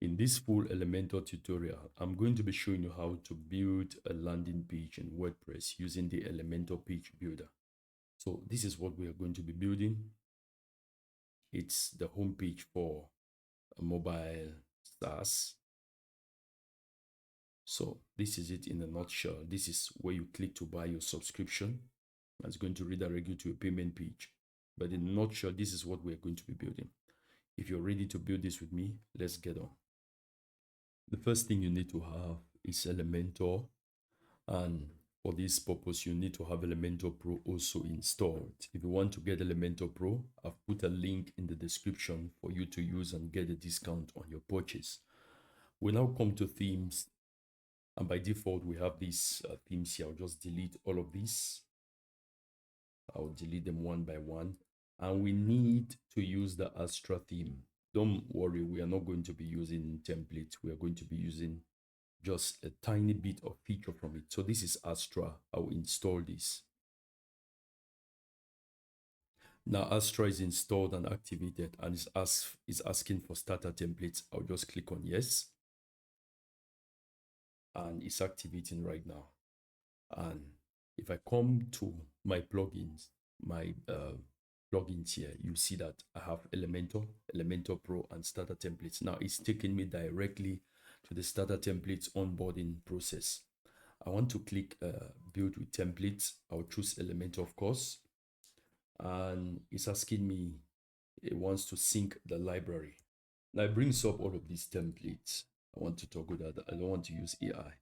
In this full Elementor tutorial, I'm going to be showing you how to build a landing page in WordPress using the Elementor page builder. So this is what we are going to be building. It's the home page for a mobile SaaS. So this is it in a nutshell. This is where you click to buy your subscription. It's going to redirect you to a payment page. But in a nutshell, this is what we're going to be building. If you're ready to build this with me, let's get on. The first thing you need to have is Elementor, and for this purpose you need to have Elementor Pro also installed. If you want to get Elementor Pro, I've put a link in the description for you to use and get a discount on your purchase. We now come to themes, and by default we have these themes here. I'll just delete all of these. I'll delete them one by one, and we need to use the Astra theme. Don't worry, we are not going to be using templates. We are going to be using just a tiny bit of feature from it. So this is Astra. I'll install this. Now Astra is installed and activated, and is asking for starter templates. I'll just click on yes, and it's activating right now. And if I come to my plugins, my plugins here, you see that I have Elementor, Elementor Pro, and starter templates. Now it's taking me directly to the starter templates onboarding process. I want to click build with templates. I'll choose Elementor, of course, and it's asking me, it wants to sync the library. Now it brings up all of these templates. I want to toggle that. I don't want to use AI.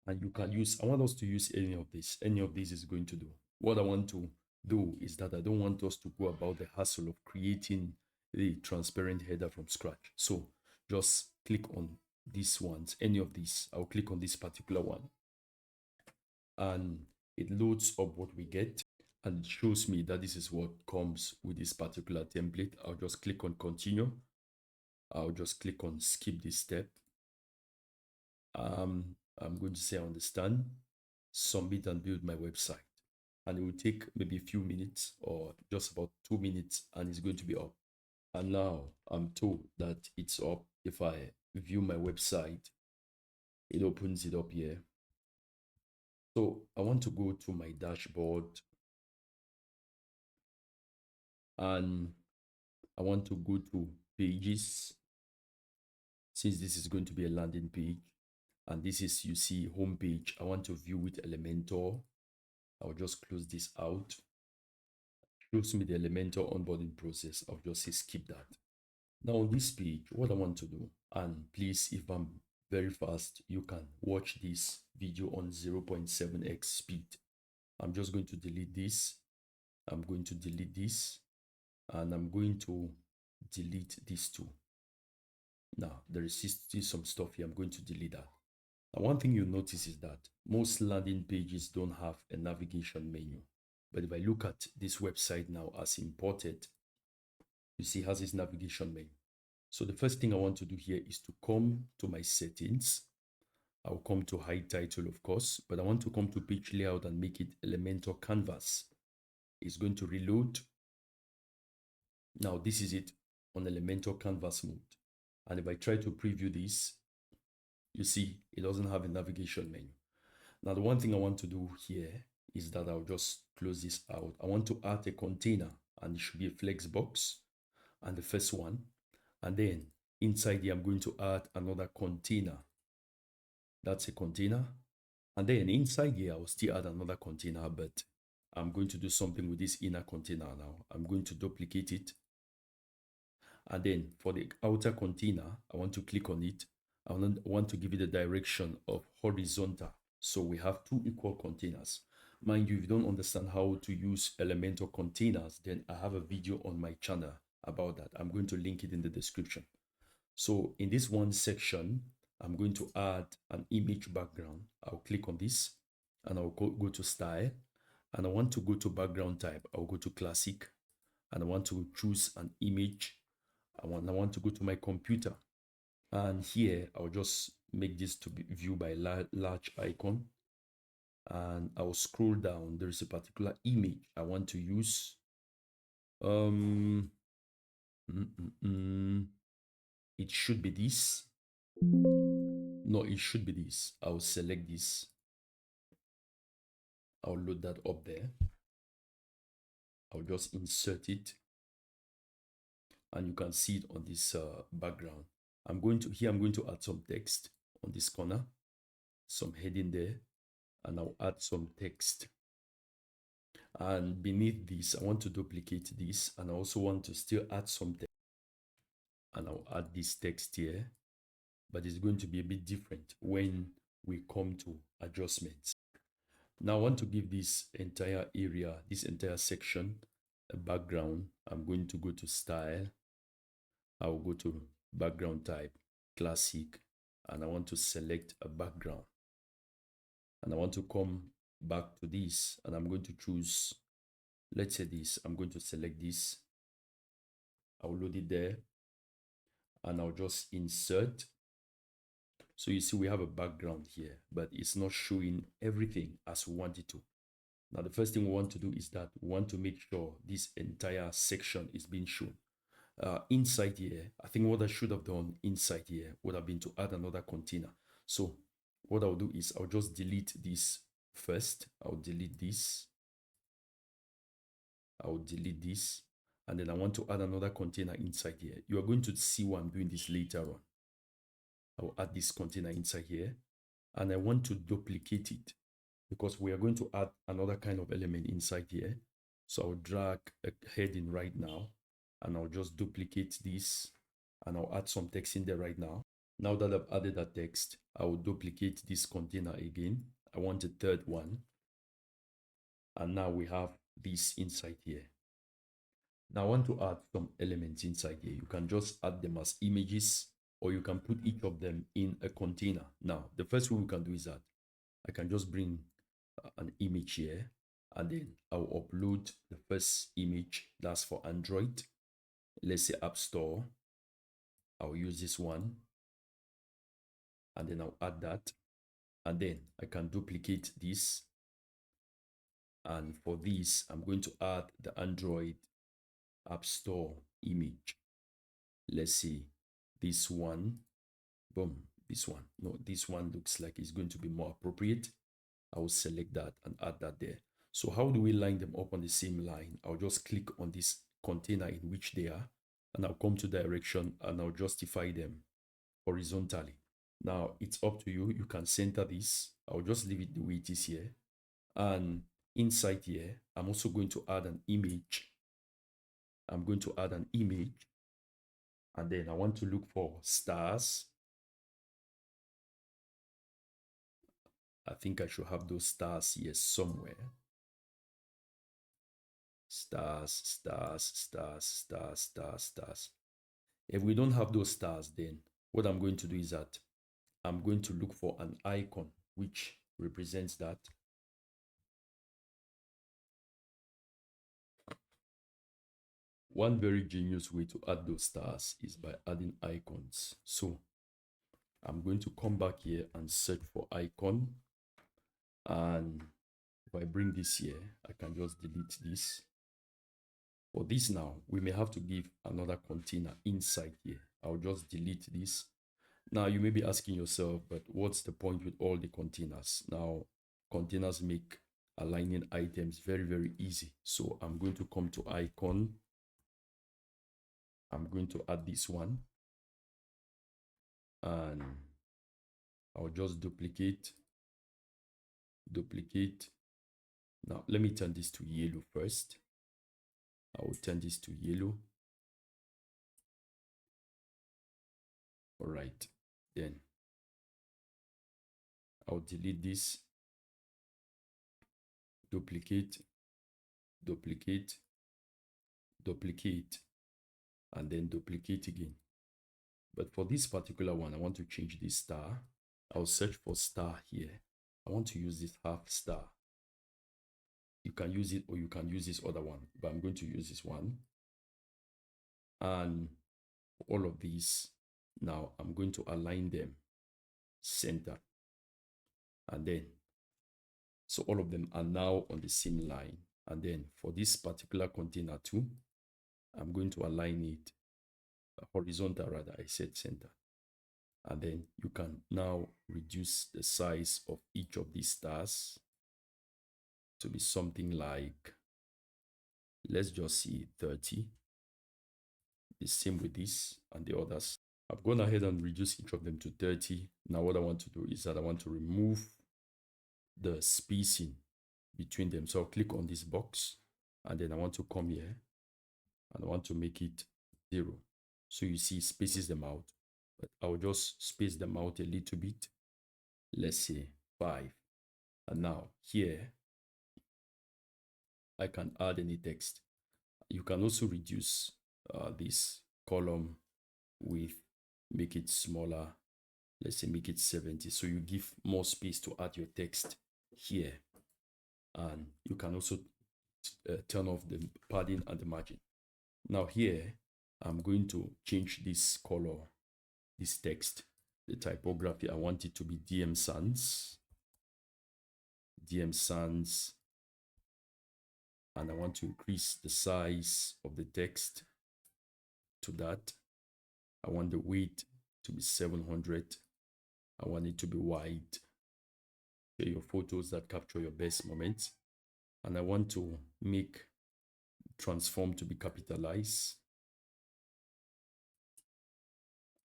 And you can use, I want us to use any of this. Any of this is going to do. What I want to do is that I don't want us to go about the hassle of creating a transparent header from scratch. So just click on these ones, any of these. I'll click on this particular one, and it loads up what we get, and it shows me that this is what comes with this particular template. I'll just click on continue. I'll just click on skip this step. I'm going to say I understand, submit and build my website. And it will take maybe a few minutes or just about 2 minutes, and it's going to be up. And now I'm told that it's up. If I view my website, it opens it up here. So I want to go to my dashboard, and I want to go to pages, since this is going to be a landing page. And this is, you see, home page. I want to view with Elementor. I'll just close this out. Shows me the Elementor onboarding process. I'll just say skip that. Now on this page, what I want to do, and please, if I'm very fast, you can watch this video on 0.7x speed. I'm just going to delete this. I'm going to delete this, and I'm going to delete these two. Now there is still some stuff here. I'm going to delete that. Now, one thing you notice is that most landing pages don't have a navigation menu. But if I look at this website now as imported, you see it has this navigation menu. So the first thing I want to do here is to come to my settings. I'll come to hide title, of course, but I want to come to page layout and make it Elementor canvas. It's going to reload. Now this is it on Elementor canvas mode. And if I try to preview this, you see it doesn't have a navigation menu. Now the one thing I want to do here is that I'll just close this out. I want to add a container, and it should be a flex box, and the first one. And then inside here, I'm going to add another container. That's a container. And then inside here, I'll still add another container, but I'm going to do something with this inner container now. I'm going to duplicate it. And then for the outer container, I want to click on it. I want to give it a direction of horizontal. So we have two equal containers. Mind you, if you don't understand how to use Elementor containers, then I have a video on my channel about that. I'm going to link it in the description. So in this one section, I'm going to add an image background. I'll click on this, and I'll go to style, and I want to go to background type. I'll go to classic, and I want to choose an image. I want to go to my computer, and here I'll just make this to be viewed by large icon, and I'll scroll down. There is a particular image I want to use. It should be this. No, it should be this. I'll select this. I'll load that up there. I'll just insert it, and you can see it on this background. I'm going to add some text on this corner, some heading there, and I'll add some text. And beneath this, I want to duplicate this, and I also want to still add some text. And I'll add this text here, but it's going to be a bit different when we come to adjustments. Now I want to give this entire area, this entire section, a background. I'm going to go to style. I'll go to background type, classic, and I want to select a background. And I want to come back to this, and I'm going to choose, let's say this, I'm going to select this. I'll load it there, and I'll just insert. So you see we have a background here, but it's not showing everything as we want it to. Now, the first thing we want to do is that we want to make sure this entire section is being shown. Inside here, I think what I should have done inside here would have been to add another container. So what I'll do is I'll just delete this first. I'll delete this. I'll delete this. And then I want to add another container inside here. You are going to see why I'm doing this later on. I'll add this container inside here. And I want to duplicate it because we are going to add another kind of element inside here. So I'll drag a heading right now, and I'll just duplicate this, and I'll add some text in there right now. Now that I've added that text, I will duplicate this container again. I want a third one. And now we have this inside here. Now I want to add some elements inside here. You can just add them as images, or you can put each of them in a container. Now, the first thing we can do is that I can just bring an image here, and then I'll upload the first image. That's for Android. Let's say App Store. I'll use this one, and then I'll add that, and then I can duplicate this. And for this, I'm going to add the Android App Store image. Let's see this one. Boom, this one. No, this one looks like it's going to be more appropriate. I will select that and add that there. So how do we line them up on the same line? I'll just click on this container in which they are, and I'll come to direction, and I'll justify them horizontally. Now it's up to you. You can center this. I'll just leave it the way it is here. And inside here, I'm also going to add an image. I'm going to add an image, and then I want to look for stars. I think I should have those stars here somewhere. Stars, stars, stars, stars, stars, stars. If we don't have those stars, then what I'm going to do is that I'm going to look for an icon which represents that. One very genius way to add those stars is by adding icons. So I'm going to come back here and search for icon. And if I bring this here, I can just delete this. For this now, we may have to give another container inside here. I'll just delete this. Now you may be asking yourself, but what's the point with all the containers? Now, containers make aligning items very, very easy. So I'm going to come to icon. I'm going to add this one. And I'll just duplicate. Now, let me turn this to yellow first. I will turn this to yellow. All right, then I'll delete this, duplicate, and then duplicate again. But for this particular one, I want to change this star. I'll search for star here. I want to use this half star. You can use it, or you can use this other one, but I'm going to use this one. And all of these, now I'm going to align them center. And then, so all of them are now on the same line. And then for this particular container too, I'm going to align it horizontal, rather, I said center. And then you can now reduce the size of each of these stars to be something like, let's just see 30. The same with this and the others. I've gone ahead and reduced each of them to 30. Now what I want to do is that I want to remove the spacing between them. So I'll click on this box and then I want to come here and I want to make it 0. So you see it spaces them out, but I'll just space them out a little bit. Let's say 5. And now here, I can add any text. You can also reduce this column width, make it smaller. Let's say make it 70. So you give more space to add your text here. And you can also turn off the padding and the margin. Now here, I'm going to change this color, this text, the typography. I want it to be DM Sans. DM Sans. And I want to increase the size of the text to that. I want the weight to be 700. I want it to be wide. Share your photos that capture your best moments. And I want to make transform to be capitalized.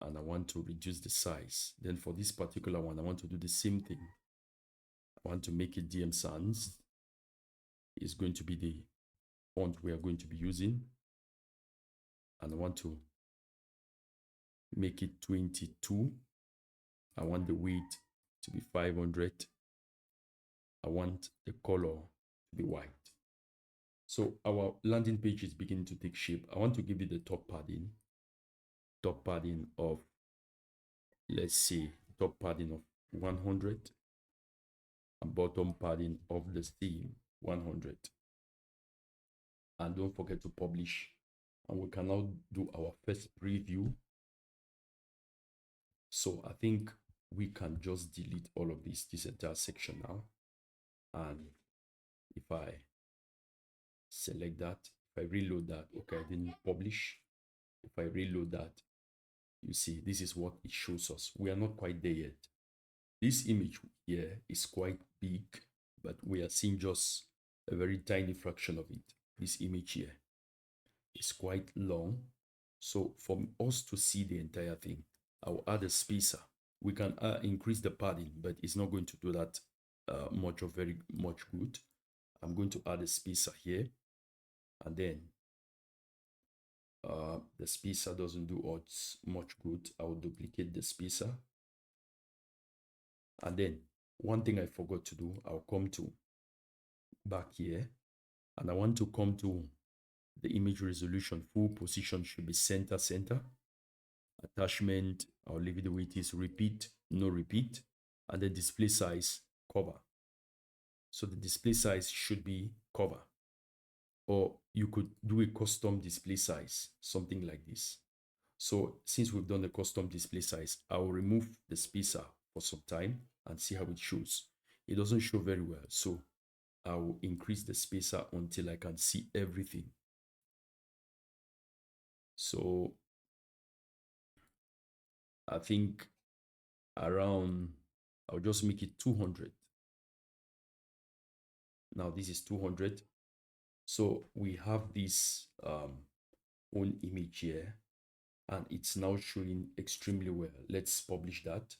And I want to reduce the size. Then for this particular one, I want to do the same thing. I want to make it DM Sans. It's going to be the font we are going to be using. And I want to make it 22. I want the weight to be 500. I want the color to be white. So our landing page is beginning to take shape. I want to give it the top padding of, let's say, top padding of 100 and bottom padding of the theme 100. And don't forget to publish. And we can now do our first preview. So I think we can just delete all of this entire section now. And if I select that, if I reload that, okay, I didn't publish. If I reload that, you see, this is what it shows us. We are not quite there yet. This image here is quite big, but we are seeing just a very tiny fraction of it. This image here is quite long. So for us to see the entire thing, I'll add a spacer. We can increase the padding, but it's not going to do that very much good. I'm going to add a spacer here, and then the spacer doesn't do much good. I will duplicate the spacer. And then one thing I forgot to do, I'll come to back here, and I want to come to the image resolution. Full position should be center. Attachment, I'll leave it the way it is. Repeat, no repeat. And the display size, cover. So the display size should be cover. Or you could do a custom display size, something like this. So since we've done the custom display size, I will remove the spacer for some time and see how it shows. It doesn't show very well, so I will increase the spacer until I can see everything. So I think around, I'll just make it 200. Now this is 200. So we have this own image here, and it's now showing extremely well. Let's publish that.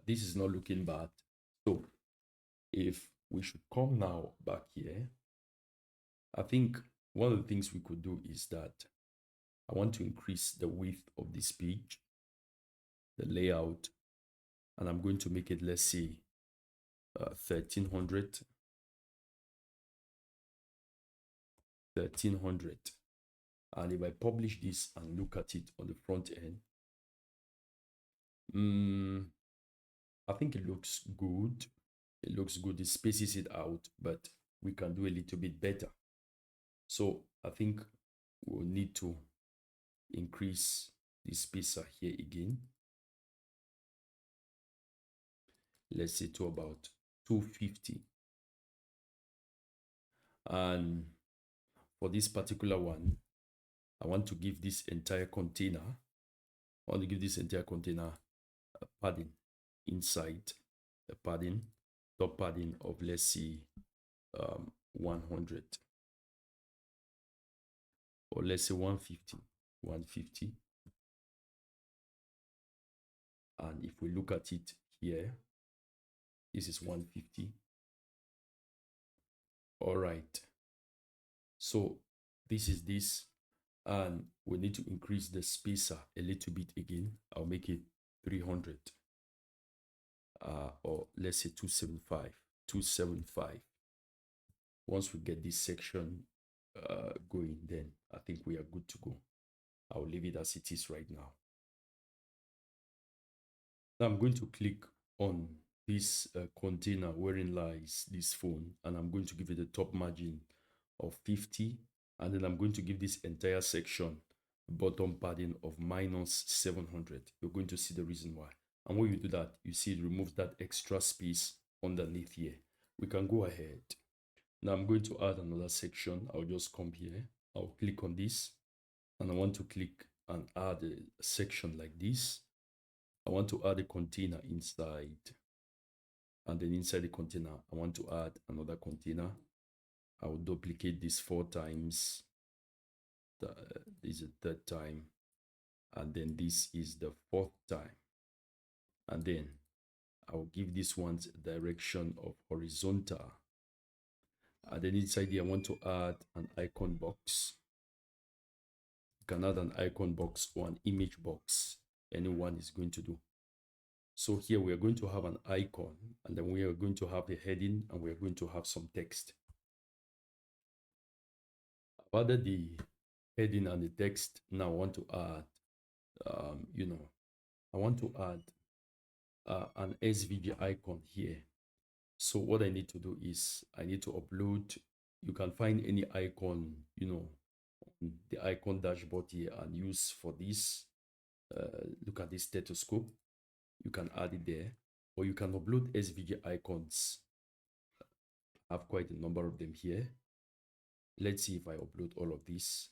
This is not looking bad. So if we should come now back here, I think one of the things we could do is that I want to increase the width of this page, the layout, and I'm going to make it, let's say, 1300. 1300. And if I publish this and look at it on the front end, I think it looks good. It looks good. It spaces it out, but we can do a little bit better. So I think we'll need to increase the spacer here again. Let's say to about 250. And for this particular one, I want to give this entire container, a padding inside, a padding, top padding of, let's see, 100, or let's say 150. And if we look at it here, this is 150. All right. So this is this, and we need to increase the spacer a little bit again. I'll make it 300, or let's say 275. Once we get this section going, then I think we are good to go. I'll leave it as it is right now. Now I'm going to click on this container wherein lies this phone, and I'm going to give it a top margin of 50, and then I'm going to give this entire section bottom padding of -700. You're going to see the reason why. And when you do that, you see it removes that extra space underneath here. We can go ahead. Now I'm going to add another section. I'll just come here. I'll click on this, and I want to click and add a section like this. I want to add a container inside, and then inside the container, I want to add another container. I will duplicate this 4 times. This is the 3rd time, and then this is the 4th time. And then I'll give this one's direction of horizontal. And then inside here, I want to add an icon box. You can add an icon box or an image box. Anyone is going to do. So here we are going to have an icon, and then we are going to have a heading, and we are going to have some text. I've added the heading and the text. Now I want to add, I want to add an SVG icon here. So what I need to do is I need to upload. You can find any icon, the icon dashboard here and use for this. Look at this stethoscope. You can add it there, or you can upload SVG icons. I have quite a number of them here. Let's see if I upload all of these,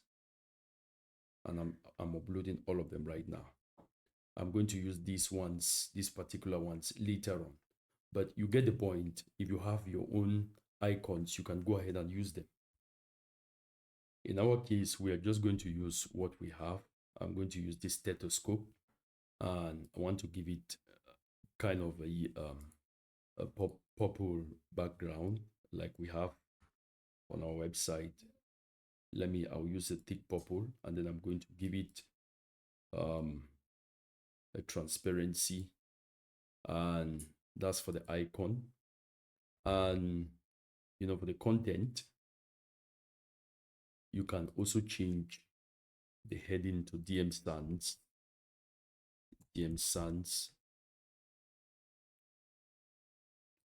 and I'm uploading all of them right now. I'm going to use these particular ones later on, but you get the point. If you have your own icons, you can go ahead and use them. In our case, we are just going to use what we have. I'm going to use this stethoscope, and I want to give it kind of a purple background like we have on our website. I'll use a thick purple, and then I'm going to give it a transparency, and that's for the icon. And for the content, you can also change the heading to DM Sans,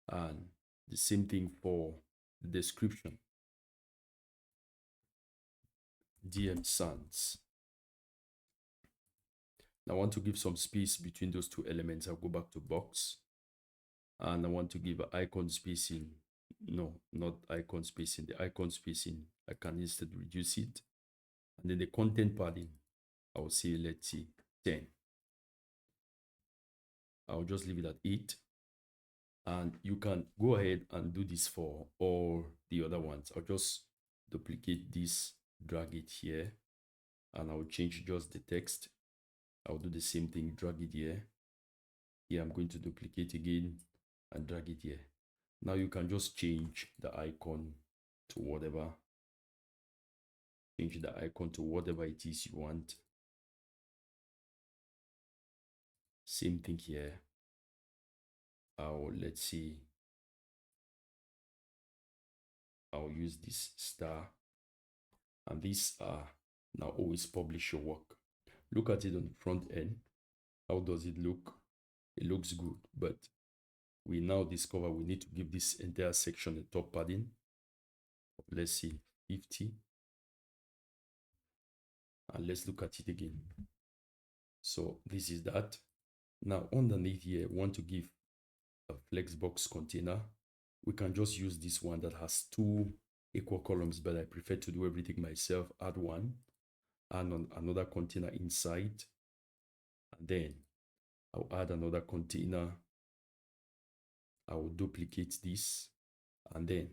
and the same thing for the description, DM Sans. I want to give some space between those 2 elements. I'll go back to box, and I want to give icon spacing. No, not icon spacing. The icon spacing, I can instead reduce it. And then the content padding, I will say, let's see, 10. I'll just leave it at 8. And you can go ahead and do this for all the other ones. I'll just duplicate this, drag it here, and I'll change just the text. I'll do the same thing, drag it here. Here I'm going to duplicate again and drag it here. Now you can just change the icon to whatever. Change the icon to whatever it is you want. Same thing here. Let's see. I'll use this star. And these are now always publish your work. Look at it on the front end. How does it look? It looks good, but we now discover we need to give this entire section a top padding. Let's see, 50. And let's look at it again. So this is that. Now underneath here, we want to give a flexbox container. We can just use this one that has 2 equal columns, but I prefer to do everything myself. Add one, and on another container inside, and then I'll add another container. I will duplicate this, and then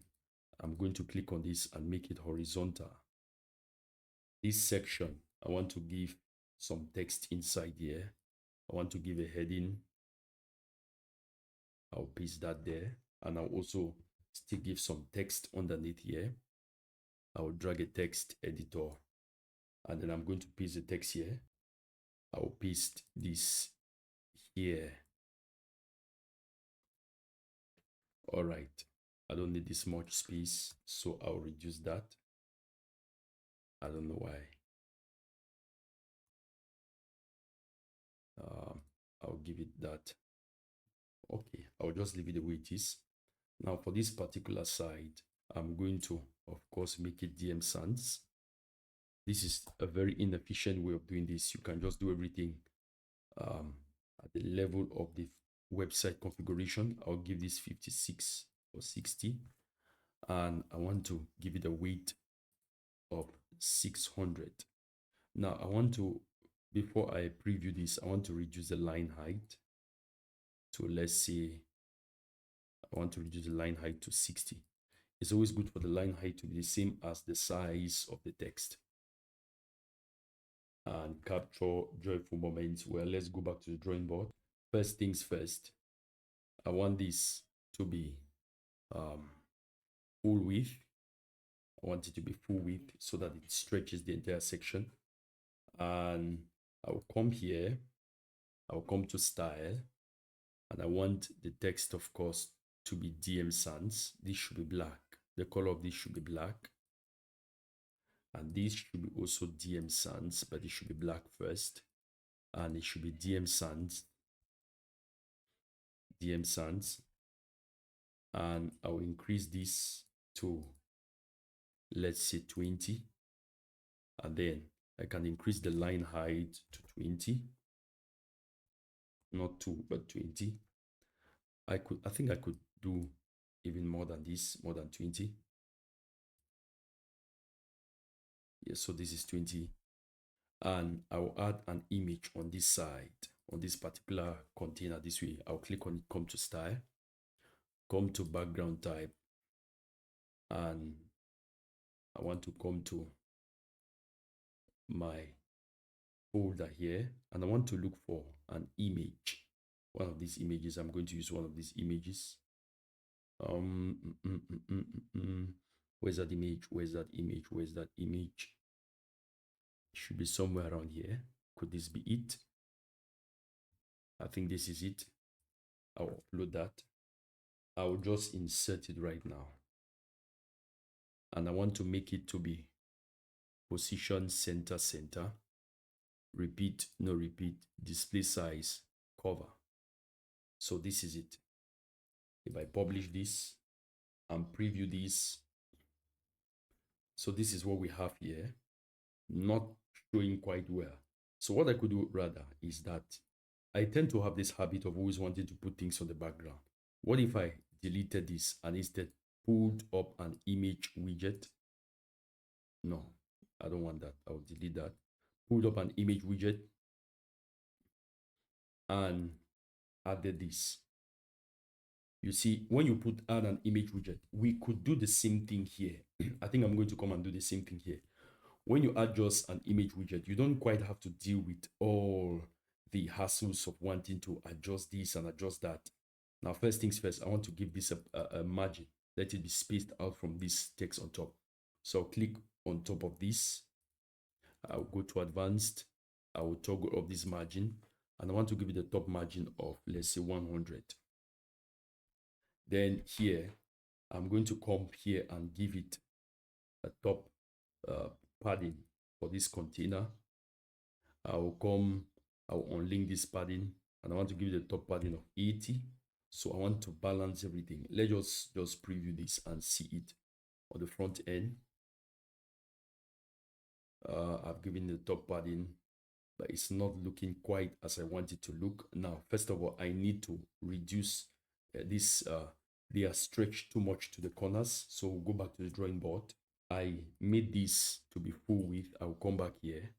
I'm going to click on this and make it horizontal. This section, I want to give some text inside here. I want to give a heading. I'll paste that there, and I'll also still give some text underneath here. I'll drag a text editor, and then I'm going to paste the text here. I'll paste this here. All right, I don't need this much space, so I'll reduce that. I don't know why. I'll give it that. Okay, I'll just leave it the way it is. Now for this particular side, I'm going to, of course, make it DM Sans. This is a very inefficient way of doing this. You can just do everything at the level of the website configuration. I'll give this 56 or 60, and I want to give it a weight of 600. Now I want to, before I preview this, I want to reduce the line height. So let's say I want to reduce the line height to 60. It's always good for the line height to be the same as the size of the text. And capture joyful moments. Well, let's go back to the drawing board. First things first, I want this to be full width. I want it to be full width so that it stretches the entire section. And I'll come here, I'll come to style, and I want the text, of course, to be DM Sans. This should be black. The color of this should be black. And this should be also DM Sans, but it should be black first. And it should be DM Sans. DM Sans. And I'll increase this to, let's say, 20. And then I can increase the line height to 20. Not 2, but 20. I think I could do even more than this, more than 20. Yeah, so this is 20. And I'll add an image on this side, on this particular container this way. I'll click on it, come to style, come to background type, and I want to come to my folder here, and I want to look for an image. One of these images, I'm going to use one of these images. Where's that image? Where's that image? Where's that image? It should be somewhere around here. Could this be it? I think this is it. I'll upload that. I'll just insert it right now. And I want to make it to be position center, center. Repeat, no repeat, display size, cover. So this is it. If I publish this and preview this, so this is what we have here, not showing quite well. So what I could do rather is that I tend to have this habit of always wanting to put things on the background. What if I deleted this and instead pulled up an image widget? No, I don't want that. I'll delete that. Pulled up an image widget and added this. You see, when you add an image widget, we could do the same thing here. I think I'm going to come and do the same thing here. When you add just an image widget, you don't quite have to deal with all the hassles of wanting to adjust this and adjust that. Now, first things first, I want to give this a margin. Let it be spaced out from this text on top. So I'll click on top of this. I'll go to advanced. I will toggle up this margin. And I want to give it a top margin of, let's say, 100. Then here, I'm going to come here and give it a top padding for this container. I'll unlink this padding, and I want to give it a top padding of 80. So I want to balance everything. Let's just preview this and see it on the front end. I've given the top padding, but it's not looking quite as I want it to look. Now, first of all, I need to reduce this. They are stretched too much to the corners. So we'll go back to the drawing board. I made this to be full width. I'll come back here.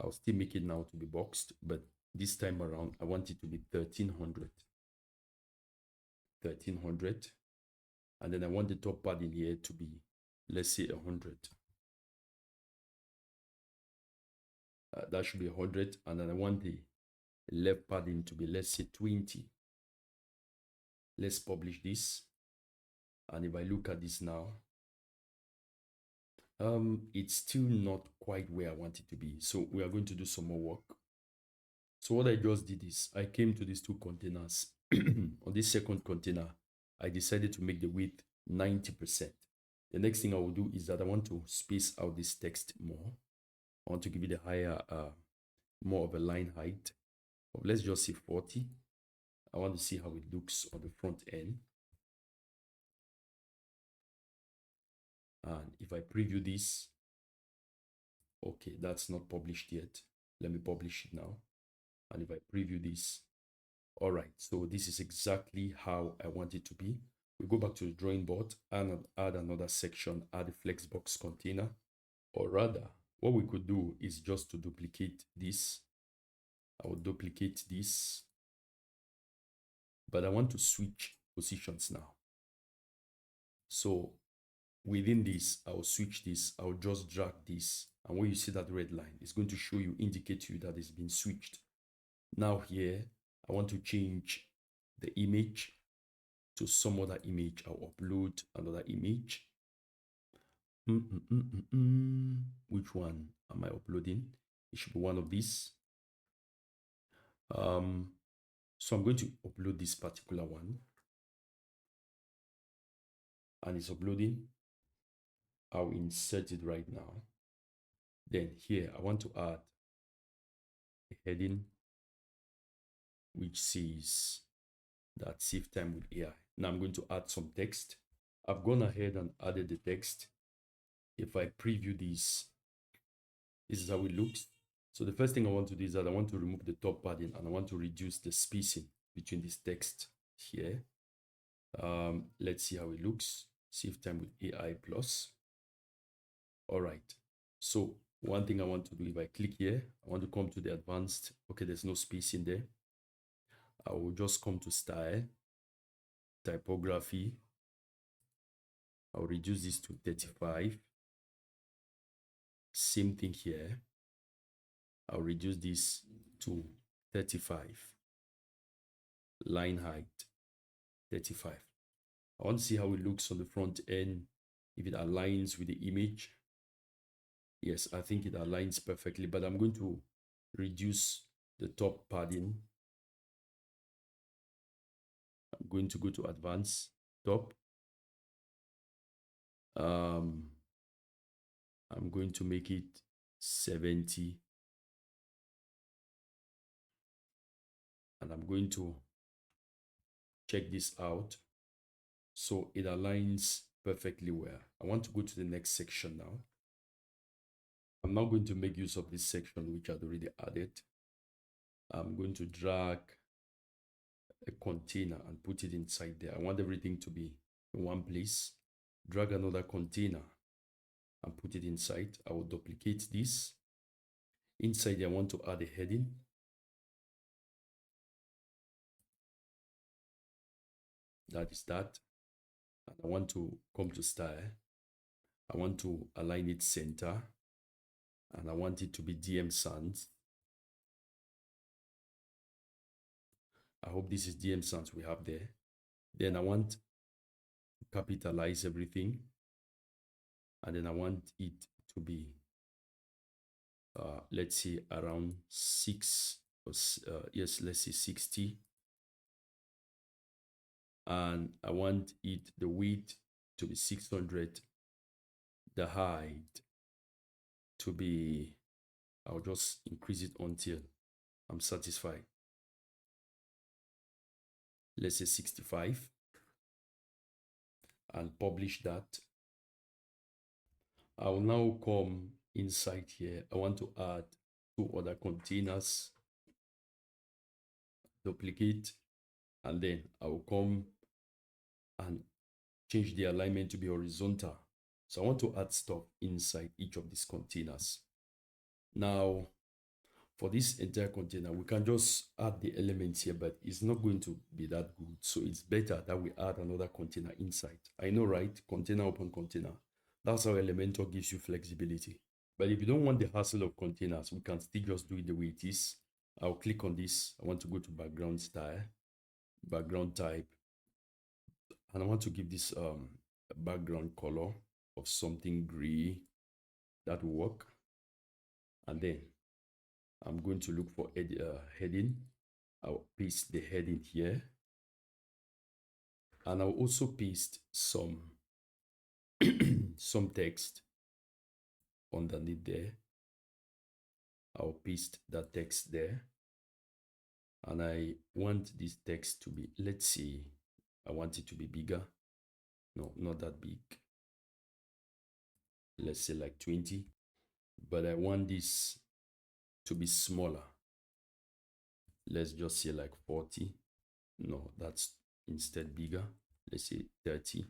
I'll still make it now to be boxed, but this time around, I want it to be 1300. 1300. And then I want the top padding here to be, let's say, 100. That should be 100. And then I want the left padding to be, let's say, 20. Let's publish this. And if I look at this now, it's still not quite where I want it to be. So we are going to do some more work. So what I just did is I came to these two containers. On this second container, I decided to make the width 90%. The next thing I will do is that I want to space out this text more. I want to give it a higher, more of a line height. Let's just say 40. I want to see how it looks on the front end. And if I preview this, okay, that's not published yet. Let me publish it now. And if I preview this, all right, so this is exactly how I want it to be. We go back to the drawing board and add another section, add a flexbox container. Or rather, what we could do is just to duplicate this. I will duplicate this, but I want to switch positions now. So within this, I'll switch this. I'll just drag this. And when you see that red line, it's going to show you, indicate to you that it's been switched. Now here, I want to change the image to some other image. I'll upload another image. Which one am I uploading? It should be one of these. So I'm going to upload this particular one. And it's uploading. I'll insert it right now. Then here, I want to add a heading which says that save time with AI. Now I'm going to add some text. I've gone ahead and added the text. If I preview this is how it looks. So the first thing I want to do is that I want to remove the top padding and I want to reduce the spacing between this text here. Let's see how it looks. Save time with AI plus. All right. So one thing I want to do, if I click here, I want to come to the advanced. Okay, there's no space in there. I will just come to style, typography. I'll reduce this to 35. Same thing here. I'll reduce this to 35. Line height, 35. I want to see how it looks on the front end, if it aligns with the image. Yes, I think it aligns perfectly, but I'm going to reduce the top padding. I'm going to go to advanced, top. I'm going to make it 70. And I'm going to check this out. So it aligns perfectly well. I want to go to the next section now. I'm now going to make use of this section which I'd already added. I'm going to drag a container and put it inside there. I want everything to be in one place. Drag another container and put it inside. I will duplicate this. Inside there, I want to add a heading. That is that. And I want to come to style. I want to align it center. And I want it to be DM Sans. I hope this is DM Sans we have there. Then I want to capitalize everything. And then I want it to be, let's say around 6, yes, let's say 60. And I want it, the width to be 600, the height to be, I'll just increase it until I'm satisfied. Let's say 65 and publish that. I'll now come inside here. I want to add 2 other containers, duplicate, and then I'll come and change the alignment to be horizontal. So I want to add stuff inside each of these containers. Now, for this entire container, we can just add the elements here, but it's not going to be that good. So it's better that we add another container inside. I know, right? Container open container. That's how Elementor gives you flexibility. But if you don't want the hassle of containers, we can still just do it the way it is. I'll click on this. I want to go to background style, background type, and I want to give this a background color of something gray. That will work. And then I'm going to look for heading. I'll paste the heading here. And I'll also paste some some text underneath there. I'll paste that text there. And I want this text to be, let's see, I want it to be bigger. No, not that big. Let's say like 20. But I want this to be smaller. Let's just say like 40. No, that's instead bigger. Let's say 30.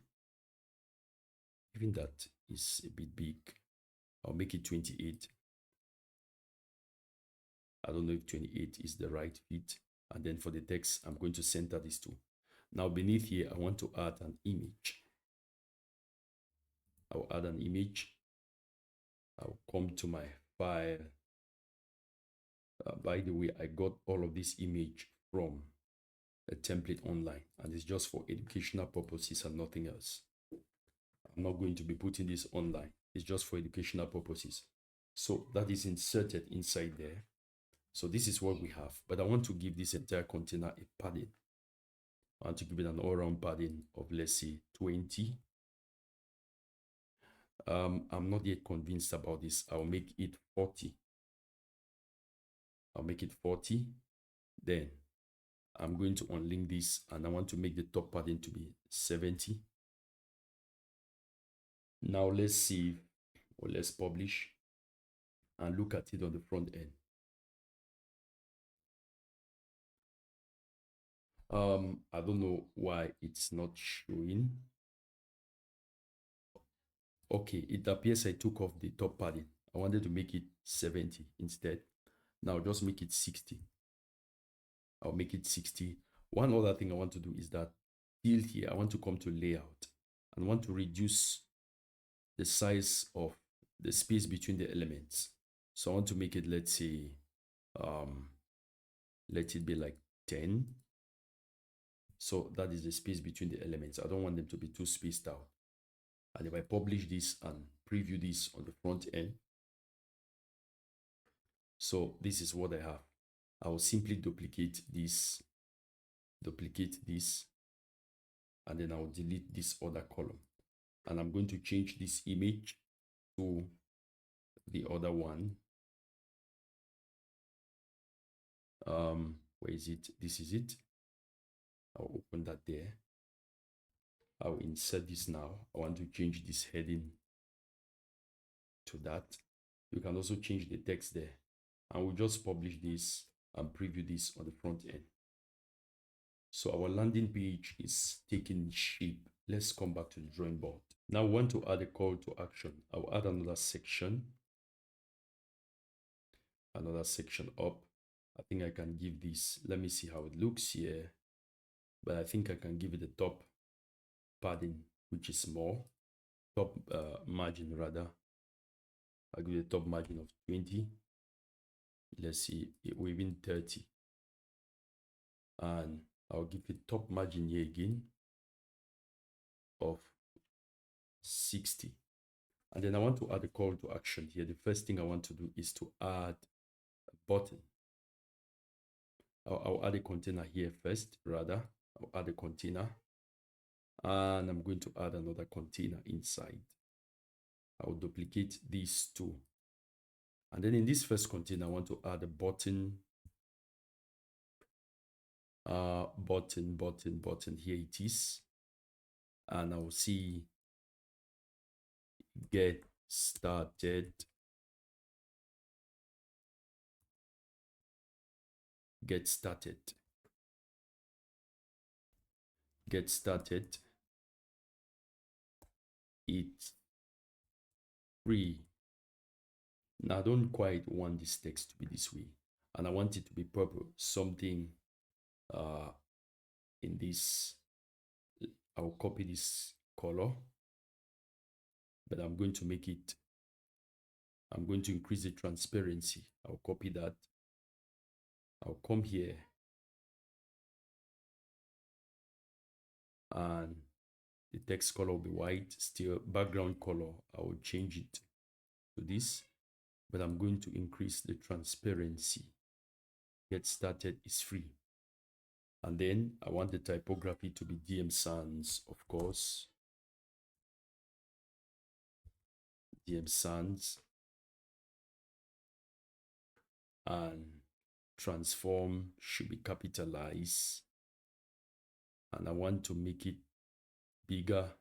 Even that is a bit big. I'll make it 28. I don't know if 28 is the right fit. And then for the text, I'm going to center these two. Now beneath here, I want to add an image. I'll add an image. I'll come to my file. By the way, I got all of this image from a template online, and it's just for educational purposes and nothing else. I'm not going to be putting this online. It's just for educational purposes. So that is inserted inside there. So this is what we have, but I want to give this entire container a padding. I want to give it an all-round padding of, let's say, 20. I'm not yet convinced about this. I'll make it 40. I'll make it 40. Then I'm going to unlink this, and I want to make the top padding to be 70. Now let's save, or let's publish and look at it on the front end. I don't know why it's not showing. Okay, it appears I took off the top padding. I wanted to make it 70 instead. Now just make it 60. I'll make it 60. One other thing I want to do is that field here, I want to come to layout and want to reduce the size of the space between the elements. So I want to make it, let's say, let it be like 10. So that is the space between the elements. I don't want them to be too spaced out. And if I publish this and preview this on the front end, so this is what I have. I will simply duplicate this, and then I will delete this other column. And I'm going to change this image to the other one. Where is it? This is it. I'll open that there. I'll insert this now. I want to change this heading to that. You can also change the text there. And we'll just publish this and preview this on the front end. So our landing page is taking shape. Let's come back to the drawing board. Now we want to add a call to action. I'll add another section up. I think I can give this, let me see how it looks here, but I think I can give it the top padding, which is small, top margin rather. I'll give it a top margin of 20. Let's see, within 30. And I'll give it top margin here again of 60. And then I want to add a call to action here. The first thing I want to do is to add a button. I'll add a container here first, rather. I'll add a container. And I'm going to add another container inside. I'll duplicate these two. And then in this first container, I want to add a button, button. Here it is. And I will see get started. Get started. Get started. It's free. Now I don't quite want this text to be this way, and I want it to be purple, something in this. I'll copy this color, but I'm going to make it, I'm going to increase the transparency. I'll copy that. I'll come here and the text color will be white. Still background color, I will change it to this, but I'm going to increase the transparency. Get started is free. And then I want the typography to be DM Sans, of course. DM Sans. And transform should be capitalized. And I want to make it bigger.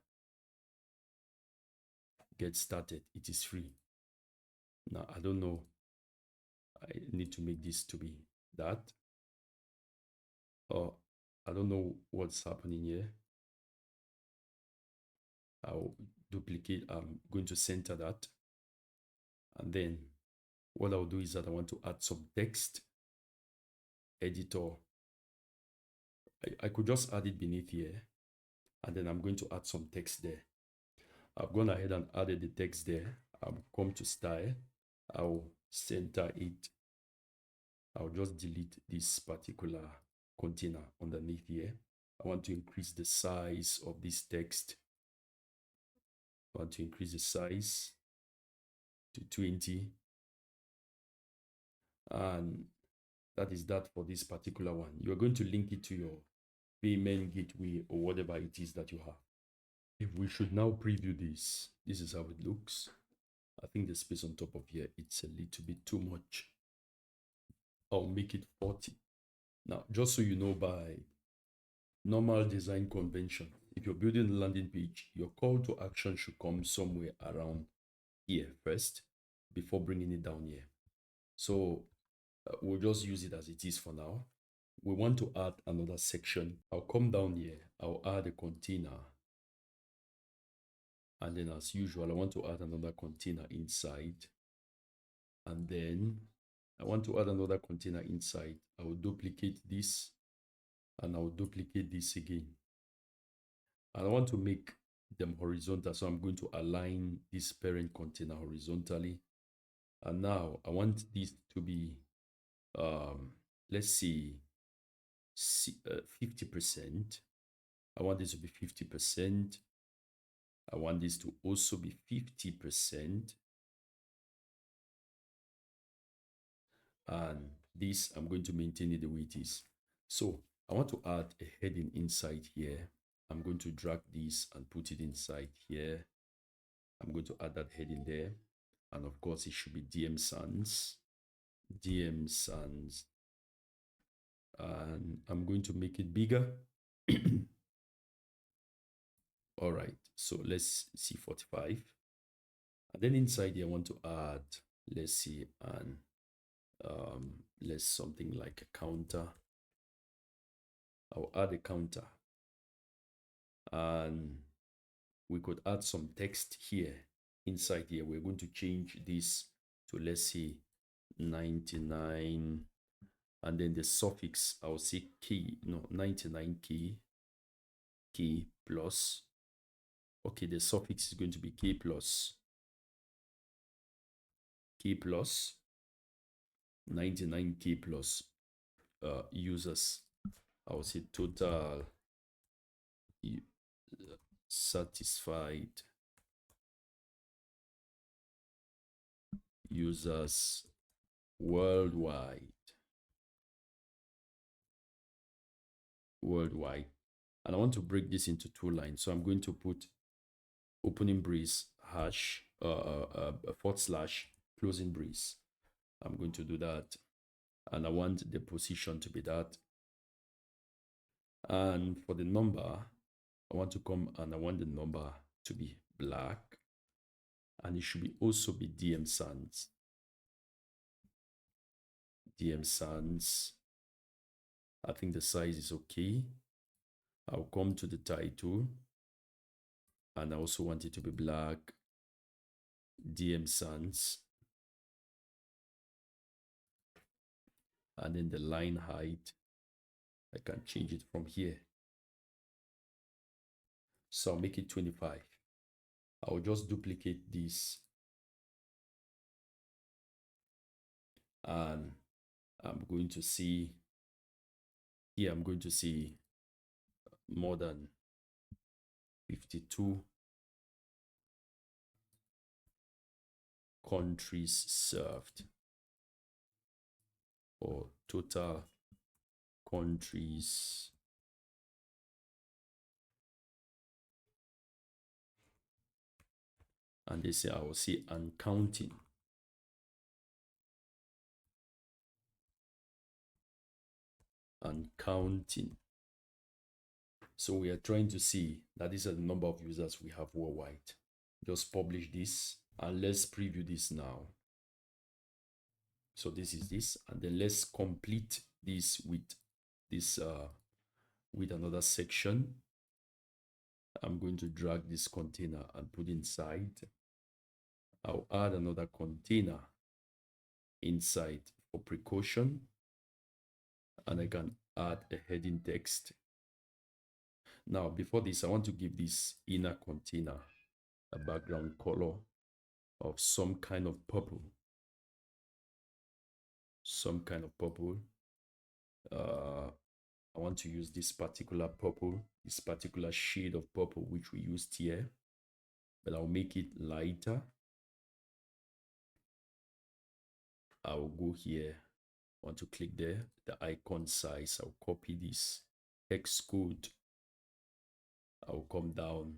Get started. It is free. Now, I don't know. I need to make this to be that. Or I don't know what's happening here. I'll duplicate. I'm going to center that. And then what I'll do is that I want to add some text. Editor. I could just add it beneath here. And then I'm going to add some text there. I've gone ahead and added the text there. I'll come to style. I'll center it. I'll just delete this particular container underneath here. I want to increase the size of this text. I want to increase the size to 20. And that is that for this particular one. You're going to link it to your payment gateway or whatever it is that you have. If we should now preview this, this is how it looks. I think the space on top of here, it's a little bit too much. I'll make it 40. Now, just so you know, by normal design convention, if you're building a landing page, your call to action should come somewhere around here first before bringing it down here. So we'll just use it as it is for now. We want to add another section. I'll come down here. I'll add a container. And then as usual, I want to add another container inside. And then I want to add another container inside. I will duplicate this and I will duplicate this again. And I want to make them horizontal. So I'm going to align this parent container horizontally. And now I want this to be, let's see, 50%. I want this to be 50%. I want this to also be 50%. And this, I'm going to maintain it the way it is. So I want to add a heading inside here. I'm going to drag this and put it inside here. I'm going to add that heading there. And of course, it should be DM Sans. DM Sans. And I'm going to make it bigger. All right, so let's see 45. And then inside here, I want to add, let's see, and let's something like a counter. I'll add a counter. And we could add some text here. Inside here, we're going to change this to, let's say, 99. And then the suffix, I'll say key, no, 99 key plus. Okay, the suffix is going to be k plus 99k plus users. I will say total satisfied users worldwide. And I want to break this into two lines. So I'm going to put opening brace hash / closing brace. I'm going to do that. And I want the position to be that. And for the number, I want to come and I want the number to be black. And it should be also be DM Sans. DM Sans. I think the size is okay. I'll come to the title. And I also want it to be black. DM Sans. And then the line height, I can change it from here. So I'll make it 25. I'll just duplicate this. And I'm going to see, here I'm going to see more than 52 countries served, or total countries and they say I will see and counting. And counting. So we are trying to see that these are the number of users we have worldwide. Just publish this and let's preview this now. So this is this, and then let's complete this with this with another section. I'm going to drag this container and put inside. I'll add another container inside for precaution, and I can add a heading text. Now, before this, I want to give this inner container a background color of some kind of purple. Some kind of purple. I want to use this particular purple, this particular shade of purple, which we used here, but I'll make it lighter. I'll go here, I want to click there, the icon size, I'll copy this text code. I'll come down.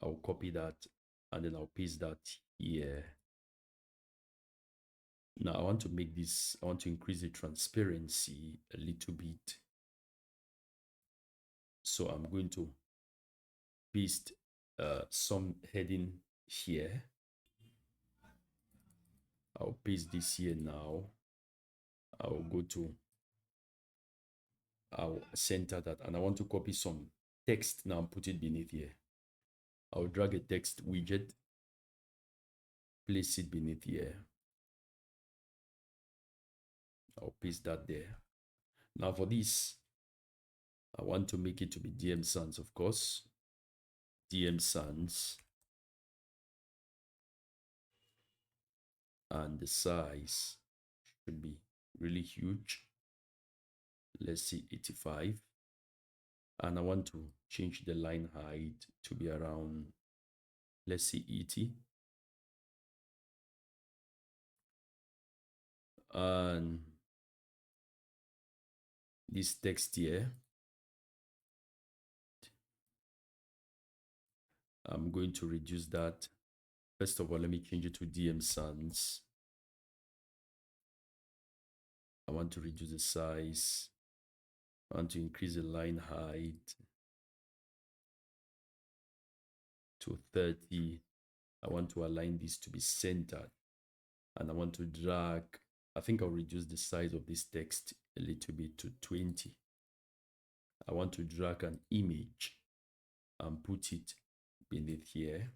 I'll copy that and then I'll paste that here. Now I want to make this, I want to increase the transparency a little bit. So I'm going to paste some heading here. I'll paste this here now. I'll go to, I'll center that, and I want to copy some text now and put it beneath here. I'll drag a text widget, place it beneath here. I'll paste that there. Now for this, I want to make it to be DM Sans, of course. DM Sans. And the size should be really huge. Let's see, 85. And I want to change the line height to be around, let's see, 80. And this text here, I'm going to reduce that. First of all, let me change it to DM Sans. I want to reduce the size. I want to increase the line height to 30. I want to align this to be centered. And I want to drag, I think I'll reduce the size of this text a little bit to 20. I want to drag an image and put it beneath here.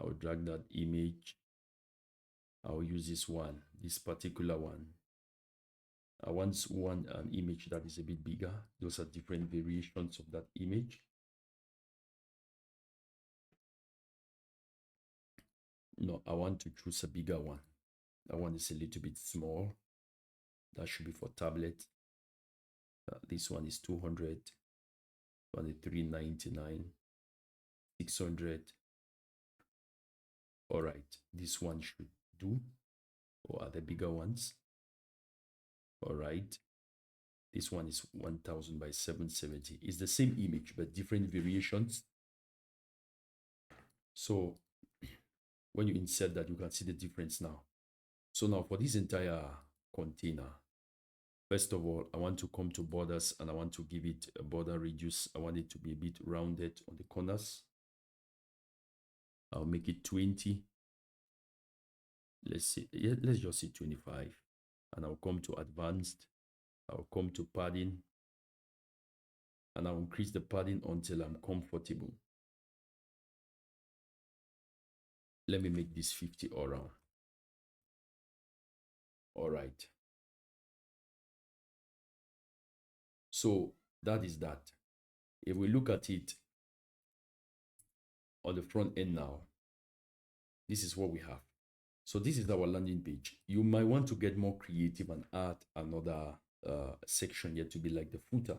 I'll drag that image. I'll use this one, this particular one. I want an image that is a bit bigger. Those are different variations of that image. No, I want to choose a bigger one. That one is a little bit small. That should be for tablet. This one is 200, 23.99, 600. All right, this one should do. Or are the bigger ones? All right. This one is 1000 by 770. It's the same image, but different variations. So when you insert that, you can see the difference now. So now for this entire container, first of all, I want to come to borders and I want to give it a border radius. I want it to be a bit rounded on the corners. I'll make it 20. Let's see, let's just say 25. And I'll come to advanced. I'll come to padding. And I'll increase the padding until I'm comfortable. Let me make this 50 all around. All right. So that is that. If we look at it on the front end now, this is what we have. So this is our landing page. You might want to get more creative and add another section here to be like the footer.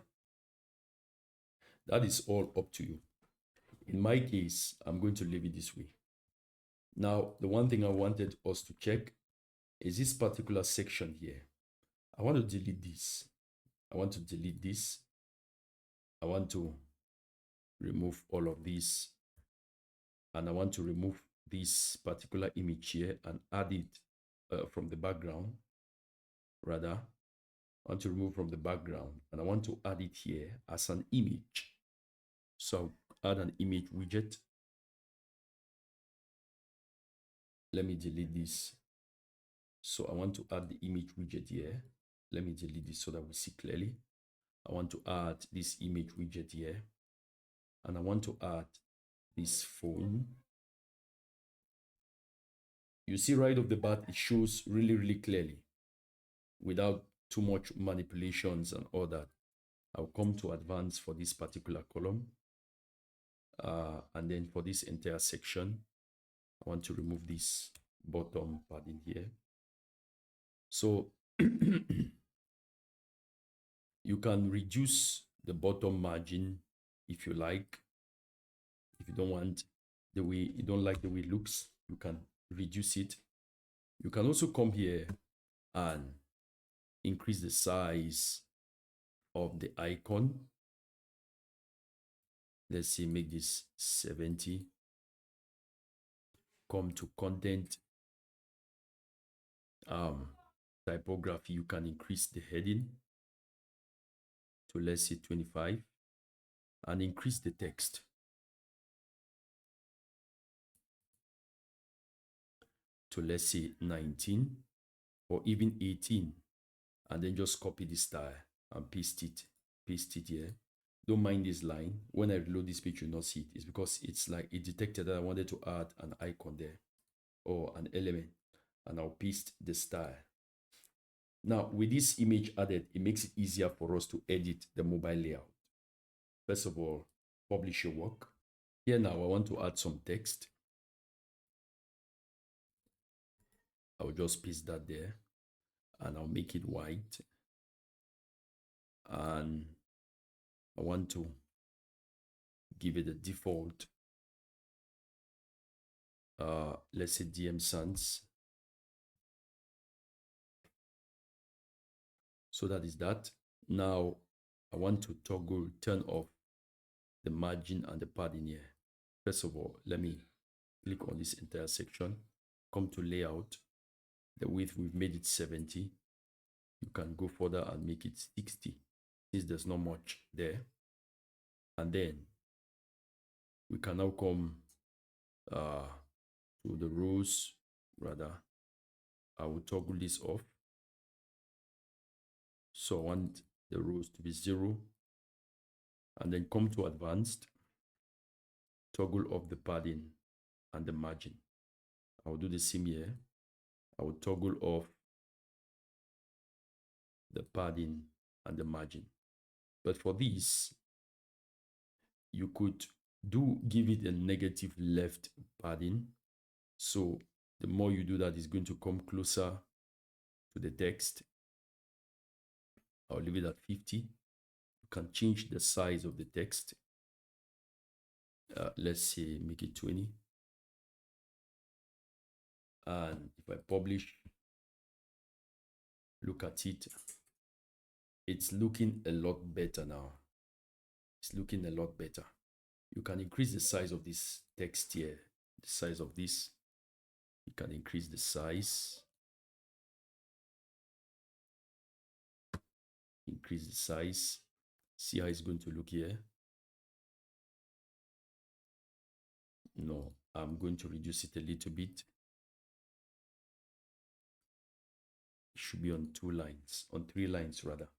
That is all up to you. In my case, I'm going to leave it this way. Now, the one thing I wanted us to check is this particular section here. I want to delete this. I want to delete this. I want to remove all of this. And I want to remove this particular image here and add it from the background. Rather, I want to remove from the background and I want to add it here as an image. So I'll add an image widget. Let me delete this. So I want to add the image widget here. Let me delete this so that we see clearly. I want to add this image widget here. And I want to add this phone. You see right off the bat, it shows really, really clearly without too much manipulations and all that. I'll come to advance for this particular column. And then for this entire section, I want to remove this bottom padding here. So you can reduce the bottom margin if you like. If you don't want the way, you don't like the way it looks, you can reduce it. You can also come here and increase the size of the icon. Let's see, make this 70. Come to content. Typography, you can increase the heading to, let's say, 25 and increase the text to, let's say, 19 or even 18, and then just copy this style and paste it here. Don't mind this line. When I reload this page, you'll not see it. It's because it's like it detected that I wanted to add an icon there or an element, and I'll paste the style. Now, with this image added, it makes it easier for us to edit the mobile layout. First of all, publish your work. Here now, I want to add some text. I'll just paste that there and I'll make it white. And I want to give it a default, let's say DM Sans. So that is that. Now I want to turn off the margin and the padding here. First of all, let me click on this entire section, come to layout. The width, we've made it 70. You can go further and make it 60 since there's not much there. And then we can now come to the rows. Rather, I will toggle this off. So I want the rows to be 0. And then come to advanced, toggle off the padding and the margin. I will do the same here. I will toggle off the padding and the margin. But for this, you could give it a negative left padding. So the more you do that, it's going to come closer to the text. I'll leave it at 50. You can change the size of the text. Let's say make it 20. And if I publish, look at it. it's looking a lot better now. It's looking a lot better. You can increase the size of this text here, the size of this. You can increase the size, increase the size. See how it's going to look here. No, I'm going to reduce it a little bit. It should be on 2 lines, on 3 lines rather.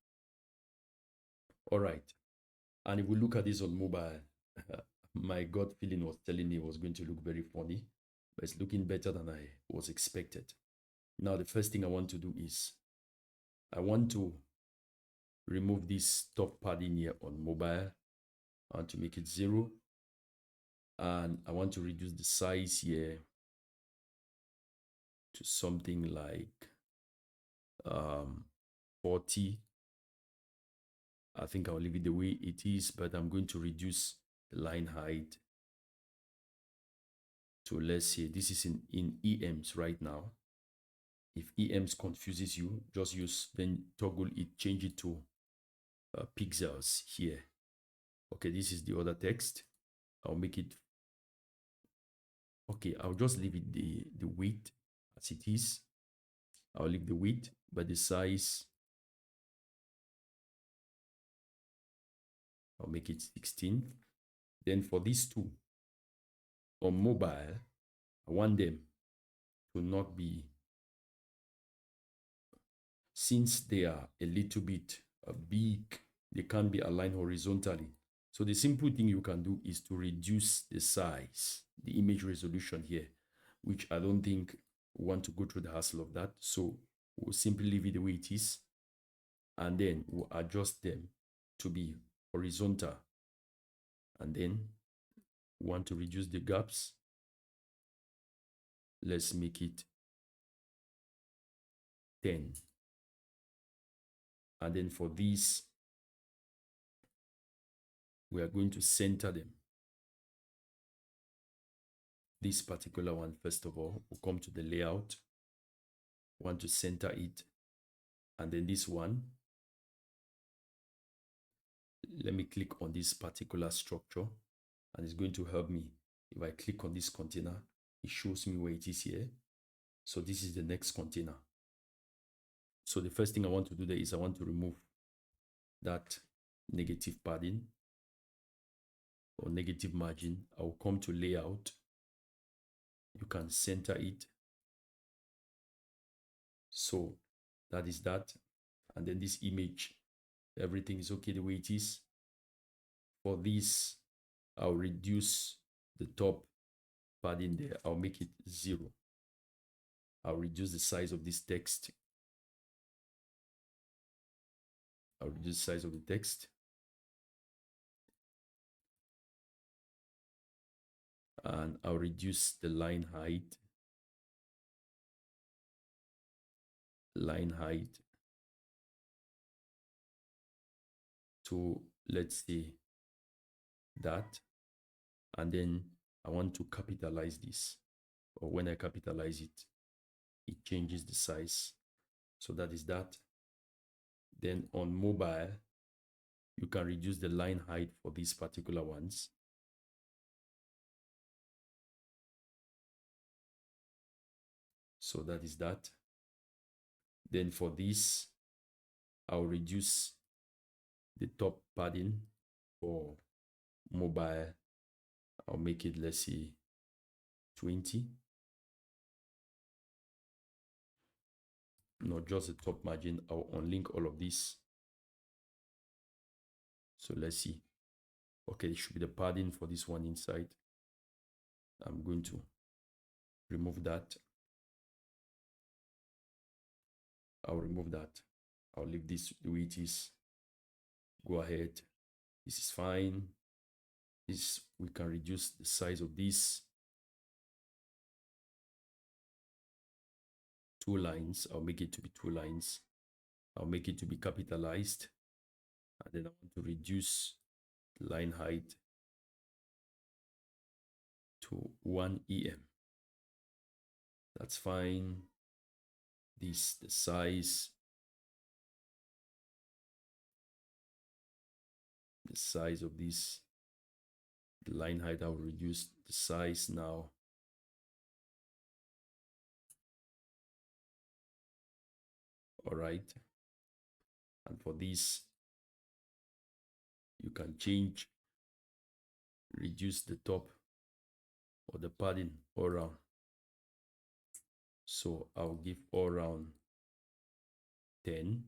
All right. And if we look at this on mobile, my gut feeling was telling me it was going to look very funny, but it's looking better than I was expected. Now, the first thing I want to do is I want to remove this top padding here on mobile. I want to make it 0. And I want to reduce the size here to something like 40. I think I'll leave it the way it is, but I'm going to reduce the line height to, let's say, this is in EMs right now. If EMs confuses you, just then toggle it, change it to pixels here. Okay, this is the other text. I'll make it, okay, I'll just leave it the width as it is. I'll leave the width, but the size, I'll make it 16. Then for these two, on mobile, I want them to not be, since they are a little bit big, they can't be aligned horizontally. So the simple thing you can do is to reduce the size, the image resolution here, which I don't think we want to go through the hassle of that. So we'll simply leave it the way it is. And then we'll adjust them to be horizontal. And then we want to reduce the gaps. Let's make it 10. And then for these, we are going to center them. This particular one, first of all, we'll come to the layout. Want to center it. And then this one, let me click on this particular structure, and it's going to help me. If I click on this container, it shows me where it is here. So this is the next container. So the first thing I want to do there is I want to remove that negative padding or negative margin. I'll come to layout. You can center it. So that is that. And then this image, everything is okay the way it is. For this, I'll reduce the top padding there. I'll make it 0. I'll reduce the size of this text. I'll reduce the size of the text. And I'll reduce the line height. To, let's say, that. And then I want to capitalize this. Or when I capitalize it, it changes the size. So that is that. Then on mobile, you can reduce the line height for these particular ones. So that is that. Then for this, I'll reduce the top padding for mobile. I'll make it, let's say, 20. Not just the top margin. I'll unlink all of this. So let's see. Okay, it should be the padding for this one inside. I'm going to remove that. I'll remove that. I'll leave this the way it is. Go ahead. This is fine. This, we can reduce the size of this. 2 lines. I'll make it to be 2 lines. I'll make it to be capitalized. And then I want to reduce the line height to 1 EM. That's fine. This, the size. the size of this, the line height. I'll reduce the size now. All right. And for this, you can change, reduce the top or the padding all around. So I'll give all around 10.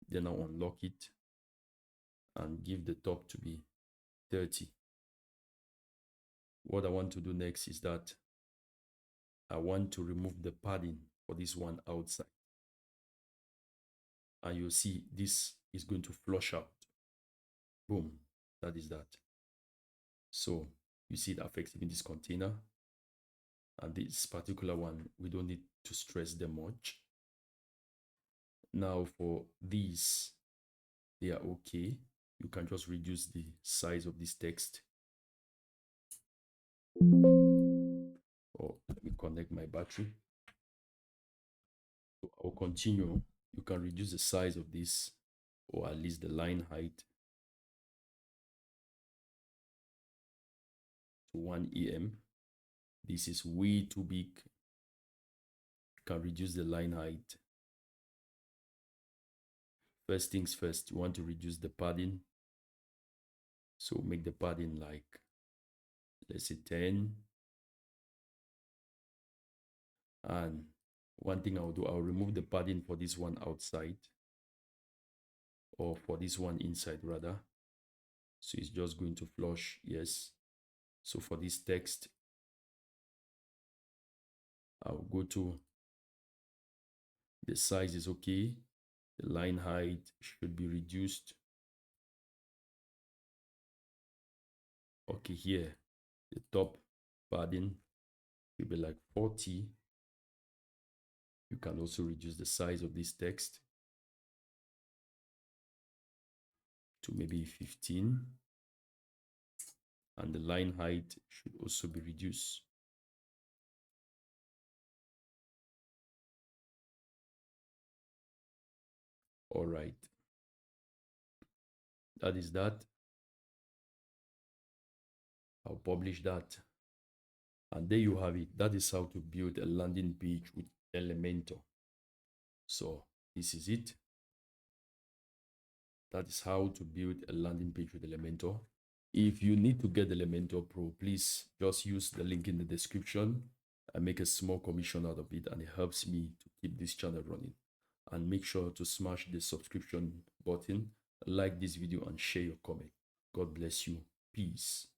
Then I'll unlock it and give the top to be 30. What I want to do next is that I want to remove the padding for this one outside. And you'll see this is going to flush out. Boom, that is that. So you see it affects even this container. And this particular one, we don't need to stress them much. Now for these, they are okay. You can just reduce the size of this text. Or let me connect my battery. So I'll continue. You can reduce the size of this, or at least the line height, to 1 em. This is way too big. You can reduce the line height. First things first, you want to reduce the padding. So make the padding like, let's say 10. And one thing I'll do, I'll remove the padding for this one outside, or for this one inside rather. So it's just going to flush, yes. So for this text, I'll go to the size is okay. The line height should be reduced. Okay, here, the top padding will be like 40. You can also reduce the size of this text to maybe 15. And the line height should also be reduced. All right. That is that. I'll publish that. And there you have it. That is how to build a landing page with Elementor. So this is it. That is how to build a landing page with Elementor. If you need to get Elementor Pro, please just use the link in the description and make a small commission out of it, and it helps me to keep this channel running. And make sure to smash the subscription button, like this video, and share your comment. God bless you. Peace.